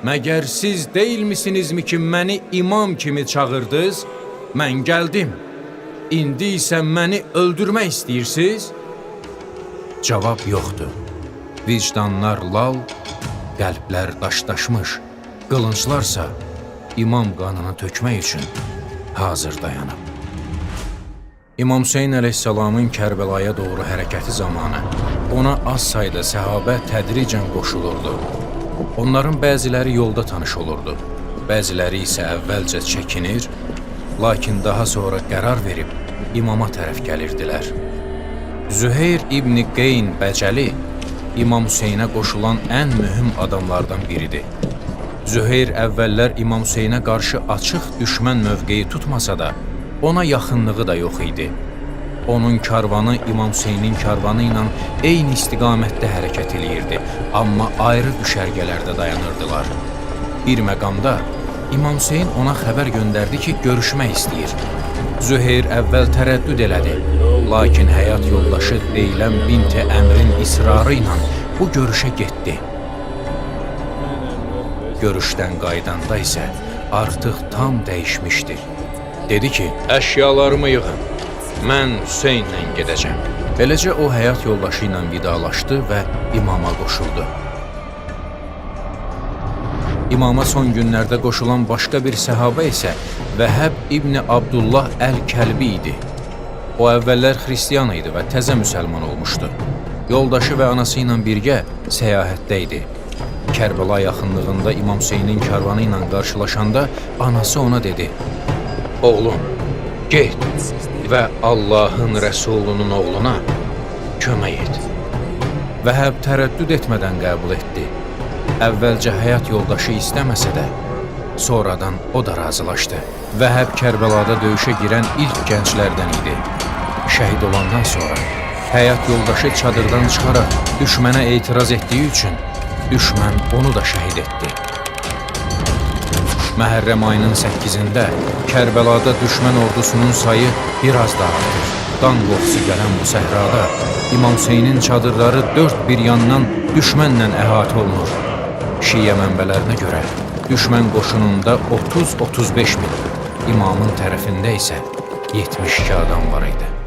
Məgər siz deyilmisinizmi ki, məni imam kimi çağırdınız? Mən gəldim. İndi isə məni öldürmək istəyirsiniz? Cavab yoxdur. Vicdanlar lal, qəlblər daşdaşmış, qılınclarsa imam qanını tökmək üçün hazır dayanıb. İmam Hüseyin əleyhissalamın Kərbəlaya doğru hərəkəti zamanı ona az sayda səhabə tədricən qoşulurdu. Onların bəziləri yolda tanış olurdu, bəziləri isə əvvəlcə çəkinir, lakin daha sonra qərar verib imama tərəf gəlirdilər. Züheyr İbn Qeyn Bəcəli İmam Hüseynə qoşulan ən mühüm adamlardan biridir. Züheyr əvvəllər İmam Hüseynə qarşı açıq düşmən mövqeyi tutmasa da, ona yaxınlığı da yox idi. Onun karvanı İmam Hüseynin karvanı ilə eyni istiqamətdə hərəkət eləyirdi, amma ayrı düşərgələrdə dayanırdılar. Bir məqamda İmam Hüseyin ona xəbər göndərdi ki, görüşmək istəyir. Züheyr əvvəl tərəddüd elədi, lakin həyat yoldaşı deyilən Bint-i Əmrin israrı ilə bu görüşə getdi. Görüşdən qaydanda isə artıq tam dəyişmişdi. Dedi ki, əşyalarımı yığın, mən Hüseynlə gedəcəm. Beləcə o həyat yoldaşı ilə vidalaşdı və imama qoşuldu. İmama son günlərdə qoşulan başqa bir səhabə isə Vəhəb İbn Abdullah Əl-Kəlbi idi. O əvvəllər xristiyan idi və təzə müsəlman olmuşdu. Yoldaşı və anası ilə birgə səyahətdə idi. Kərbəla yaxınlığında İmam Hüseynin karvanı ilə qarşılaşanda anası ona dedi, oğlum, get və Allahın Rəsulunun oğluna kömək et. Vəhəb tərəddüd etmədən qəbul etdi. Əvvəlcə həyat yoldaşı istəməsə də, sonradan o da razılaşdı. Vəhəb Kərbəlada döyüşə girən ilk gənclərdən idi. Şəhid olandan sonra həyat yoldaşı çadırdan çıxaraq düşmənə etiraz etdiyi üçün düşmən onu da şəhid etdi. Məhərrəm ayının 8-də Kərbəlada düşmən ordusunun sayı biraz da artır. Qan qoxusu gələn bu səhrada İmam Hüseynin çadırları dörd bir yandan düşmənlə əhatə olunur. Şiə mənbələrinə görə düşmən qoşununda 30-35 min, imamın tərəfində isə 72 adam var idi.